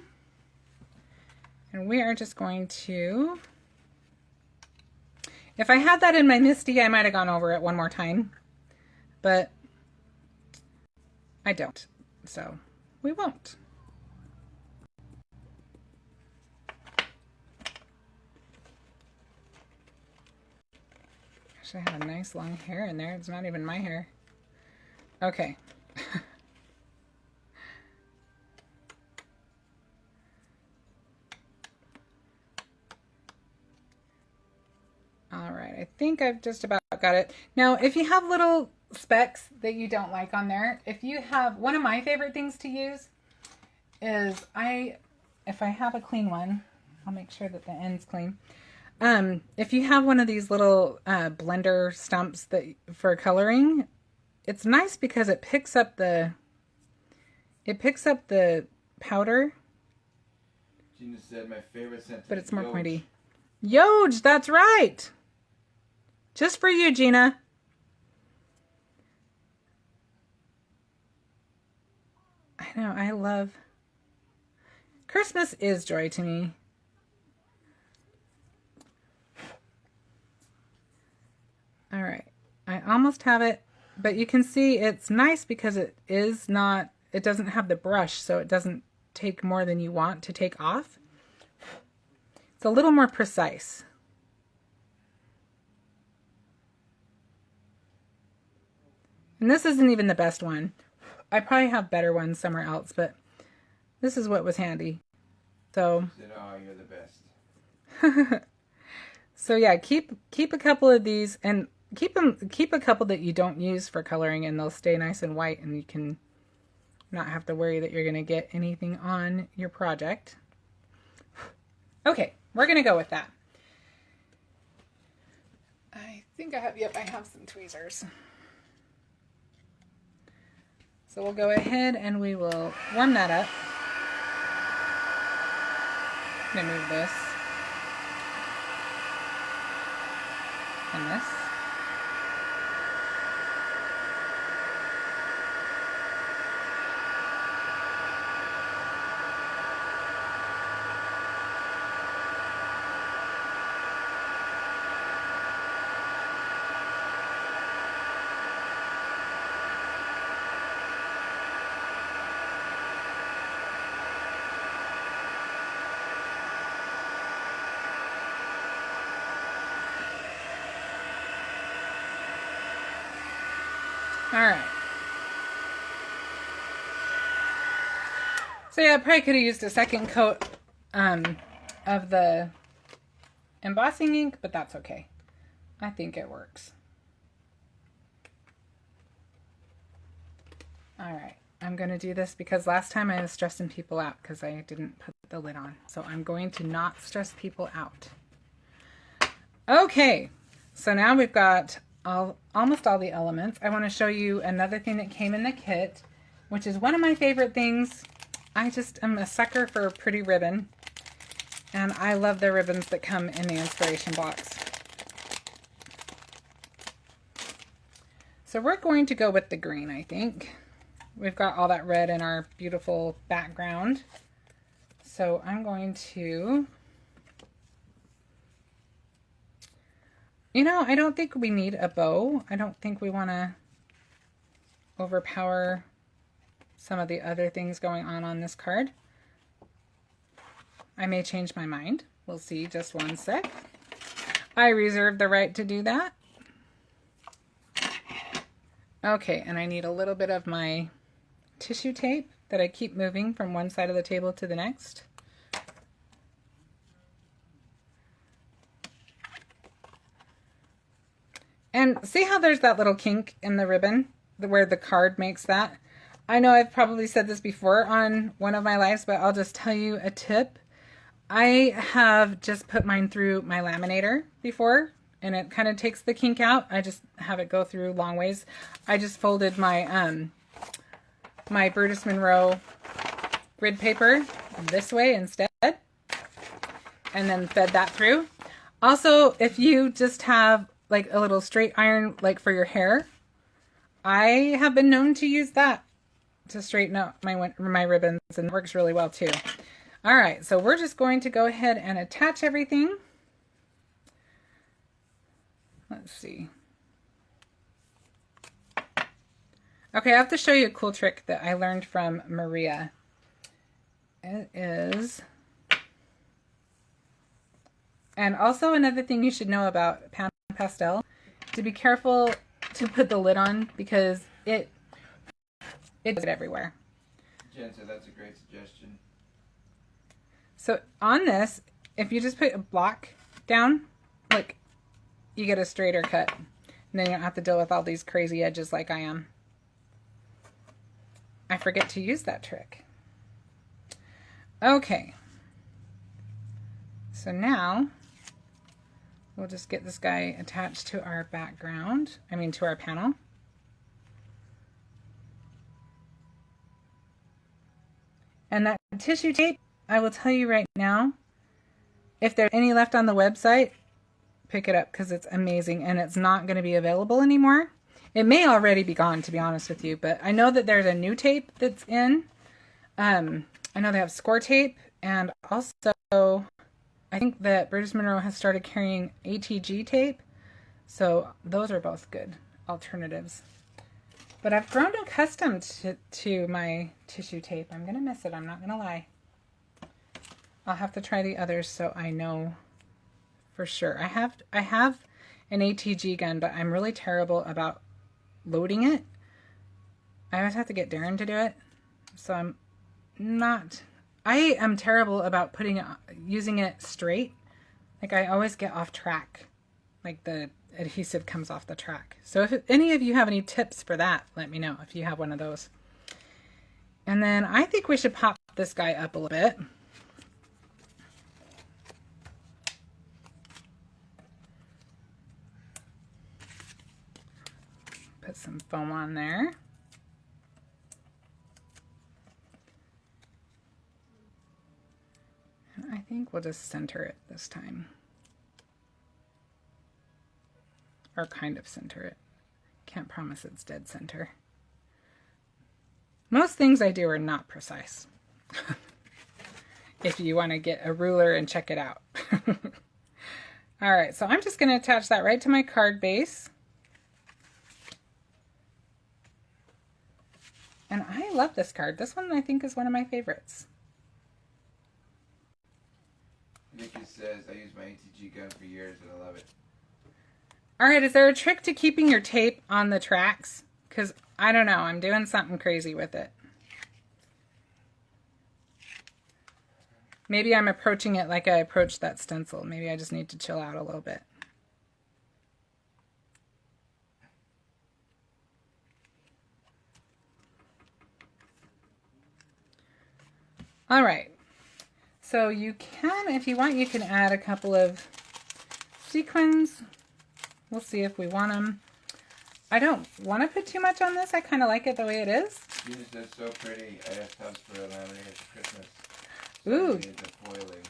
And we are just going to, if I had that in my Misty, I might have gone over it one more time, but I don't, so we won't. Actually, I have a nice long hair in there. It's not even my hair. Okay. All right, I think I've just about got it. Now, if you have little specks that you don't like on there, if you have, one of my favorite things to use is if I have a clean one, I'll make sure that the end's clean. If you have one of these little blender stumps that for coloring, it's nice because it picks up the powder. Gina said my favorite sentence. But it's more pointy. Yoj, that's right. Just for you, Gina. I know, I love Christmas is joy to me. All right, I almost have it, but you can see it's nice because it doesn't have the brush, so it doesn't take more than you want to take off. It's a little more precise. And this isn't even the best one. I probably have better ones somewhere else, but this is what was handy. So, oh, you're the best. So yeah, keep a couple of these and keep a couple that you don't use for coloring, and they'll stay nice and white, and you can not have to worry that you're going to get anything on your project. Okay, we're going to go with that. think I have, yep, I have some tweezers. So we'll go ahead and we will warm that up. I'm gonna move this and this. All right. So yeah, I probably could have used a second coat of the embossing ink, but that's okay. I think it works. All right, I'm going to do this because last time I was stressing people out because I didn't put the lid on. So I'm going to not stress people out. Okay, so now we've got almost all the elements. I want to show you another thing that came in the kit, which is one of my favorite things. I just am a sucker for a pretty ribbon, and I love the ribbons that come in the inspiration box. So we're going to go with the green, I think. We've got all that red in our beautiful background. So I'm going to... You know, I don't think we need a bow. I don't think we want to overpower some of the other things going on this card. I may change my mind. We'll see. Just one sec. I reserve the right to do that. Okay, and I need a little bit of my tissue tape that I keep moving from one side of the table to the next. And see how there's that little kink in the ribbon where the card makes that? I know I've probably said this before on one of my lives, but I'll just tell you a tip. I have just put mine through my laminator before, and it kind of takes the kink out. I just have it go through long ways. I just folded my my Brutus Monroe grid paper this way instead, and then fed that through. Also, if you just have like a little straight iron, like for your hair, I have been known to use that to straighten out my ribbons, and it works really well too. All right, so we're just going to go ahead and attach everything. Let's see. Okay, I have to show you a cool trick that I learned from Maria. It is... And also another thing you should know about Pan Pastel, to be careful to put the lid on because it does it everywhere. Jen said that's a great suggestion. So on this, if you just put a block down, look, you get a straighter cut. And then you don't have to deal with all these crazy edges like I am. I forget to use that trick. Okay. So now we'll just get this guy attached to our background, to our panel. And that tissue tape, I will tell you right now, if there's any left on the website, pick it up because it's amazing and it's not going to be available anymore. It may already be gone, to be honest with you, but I know that there's a new tape that's in. I know they have score tape, and also I think that Brutus Monroe has started carrying ATG tape, so those are both good alternatives. But I've grown accustomed to my tissue tape. I'm going to miss it, I'm not going to lie. I'll have to try the others so I know for sure. I have an ATG gun, but I'm really terrible about loading it. I always have to get Darren to do it, so I am terrible about using it straight. Like I always get off track. Like the adhesive comes off the track. So if any of you have any tips for that, let me know if you have one of those. And then I think we should pop this guy up a little bit. Put some foam on there. And I think we'll just center it this time. Or kind of center it. Can't promise it's dead center. Most things I do are not precise. If you want to get a ruler and check it out. All right, so I'm just going to attach that right to my card base. And I love this card. This one I think is one of my favorites. Vicky says, I use my ATG gun for years and I love it. All right, is there a trick to keeping your tape on the tracks? Because I don't know, I'm doing something crazy with it. Maybe I'm approaching it like I approached that stencil. Maybe I just need to chill out a little bit. All right, so you can, if you want, you can add a couple of sequins. We'll see if we want them. I don't want to put too much on this. I kind of like it the way it is. Venus, that's so pretty. I have tubs for laminated for Christmas. Ooh. Into foiling.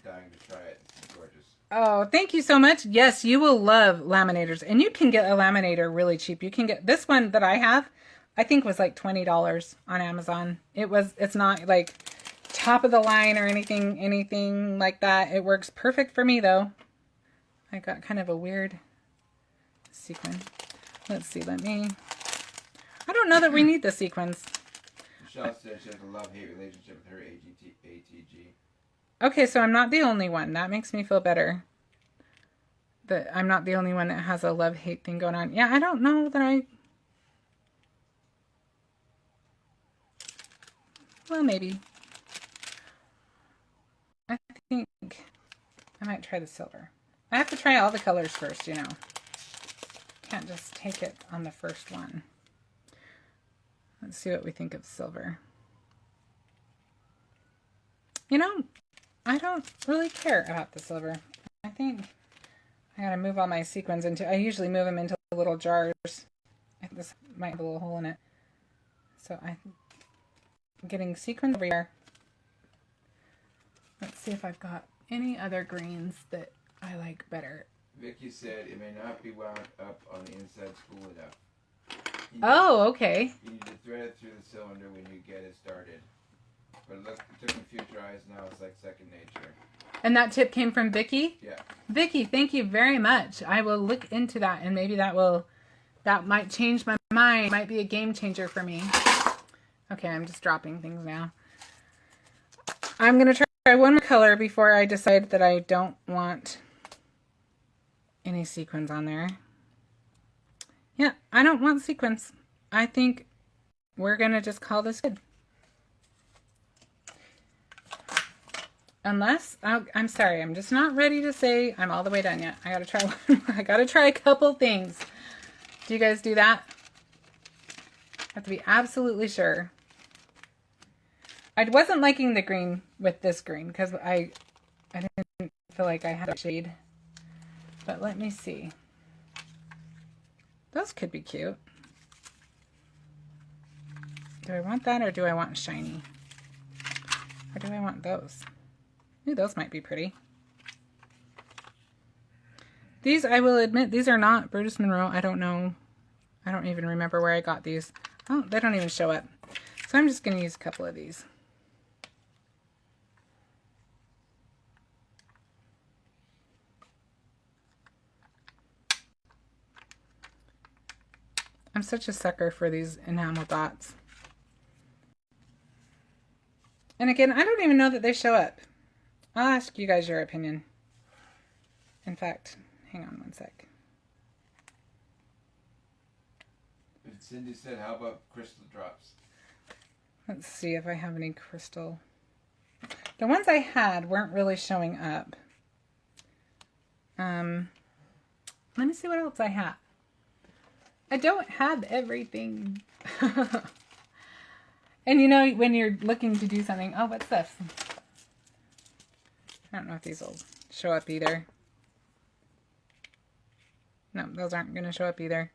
Dying to try it. It's gorgeous. Oh, thank you so much. Yes, you will love laminators. And you can get a laminator really cheap. You can get this one that I have, I think was like $20 on Amazon. It's not like top of the line or anything like that. It works perfect for me though. I got kind of a weird sequin. Let's see, I don't know that we need the sequins. Michelle said she has a love-hate relationship with her ATG. Okay, so I'm not the only one. That makes me feel better. That I'm not the only one that has a love-hate thing going on. Yeah, I don't know that well, maybe. I think I might try the silver. I have to try all the colors first, you know. Can't just take it on the first one. Let's see what we think of silver. You know, I don't really care about the silver. I think I gotta move all my sequins into, I usually move them into little jars. I think this might have a little hole in it. So I'm getting sequins everywhere. Let's see if I've got any other greens that I like better. Vicky said it may not be wound up on the inside spool enough. Okay. You need to thread it through the cylinder when you get it started. But look, it took me a few tries, now it's like second nature. And that tip came from Vicky? Yeah. Vicky, thank you very much. I will look into that and maybe that might change my mind. It might be a game changer for me. Okay, I'm just dropping things now. I'm going to try one more color before I decide that I don't want any sequins on there. Yeah, I don't want sequins. I think we're going to just call this good. Unless, I'm sorry, I'm just not ready to say I'm all the way done yet. I gotta try one more. I gotta try a couple things. Do you guys do that? I have to be absolutely sure. I wasn't liking the green with this green because I didn't feel like I had a shade. But let me see. Those could be cute. Do I want that or do I want shiny? Or do I want those? Ooh, those might be pretty. These, I will admit, these are not Brutus Monroe. I don't know. I don't even remember where I got these. Oh, they don't even show up. So I'm just going to use a couple of these. I'm such a sucker for these enamel dots. And again, I don't even know that they show up. I'll ask you guys your opinion. In fact, hang on one sec. Cindy said, how about crystal drops? Let's see if I have any crystal. The ones I had weren't really showing up. Let me see what else I have. I don't have everything. And you know, when you're looking to do something, oh, what's this? I don't know if these will show up either. No, those aren't going to show up either.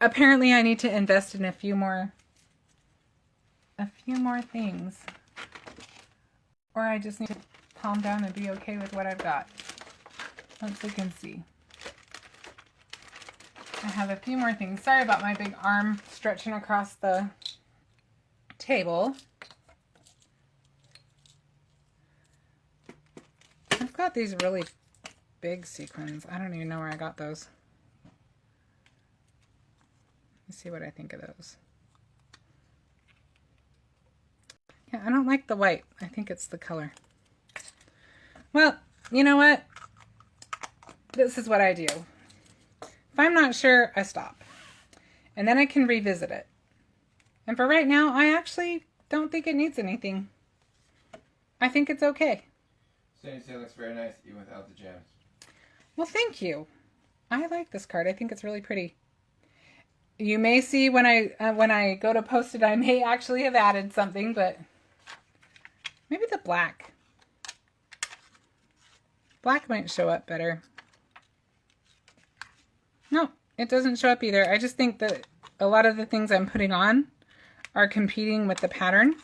apparently I need to invest in a few more things. Or I just need to calm down and be okay with what I've got. Let's look and see. I have a few more things. Sorry about my big arm stretching across the table. I've got these really big sequins. I don't even know where I got those. Let's see what I think of those. Yeah, I don't like the white. I think it's the color. Well, you know what? This is what I do. If I'm not sure, I stop. And then I can revisit it. And for right now, I actually don't think it needs anything. I think it's okay. Sandy said it looks very nice even without the gems. Well, thank you. I like this card. I think it's really pretty. You may see when I go to post it, I may actually have added something, but maybe the black. Black might show up better. No, it doesn't show up either. I just think that a lot of the things I'm putting on are competing with the pattern.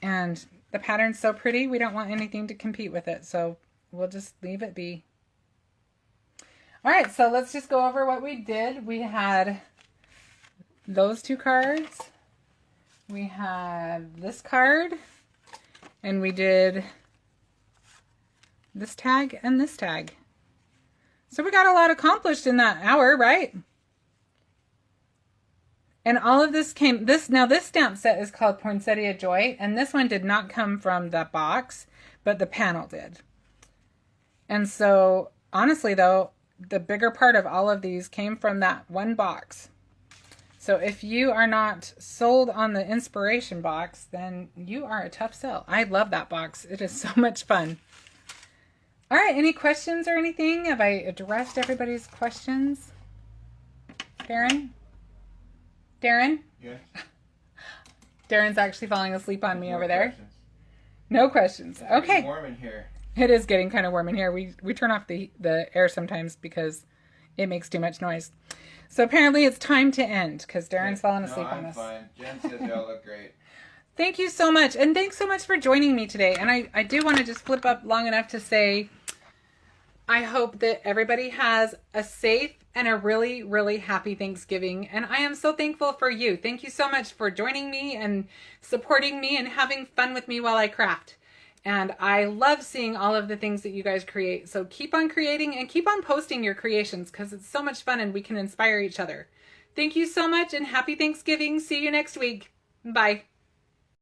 And the pattern's so pretty, we don't want anything to compete with it. So we'll just leave it be. All right, so let's just go over what we did. We had those two cards. We had this card. And we did this tag and this tag. So we got a lot accomplished in that hour, right? And all of this came, now this stamp set is called Poinsettia Joy, and this one did not come from the box, but the panel did. And so, honestly though, the bigger part of all of these came from that one box. So if you are not sold on the inspiration box, then you are a tough sell. I love that box. It is so much fun. All right, any questions or anything? Have I addressed everybody's questions? Darren? Darren? Yeah. Darren's actually falling asleep on me No over there. questions. No questions. It's Okay. getting warm in here. It is getting kind of warm in here. We turn off the air sometimes because it makes too much noise. So apparently it's time to end because Darren's falling asleep on us. No, I'm fine. Jen said they all look great. Thank you so much. And thanks so much for joining me today. And I do want to just flip up long enough to say, I hope that everybody has a safe and a really, really happy Thanksgiving. And I am so thankful for you. Thank you so much for joining me and supporting me and having fun with me while I craft. And I love seeing all of the things that you guys create. So keep on creating and keep on posting your creations because it's so much fun and we can inspire each other. Thank you so much and happy Thanksgiving. See you next week. Bye.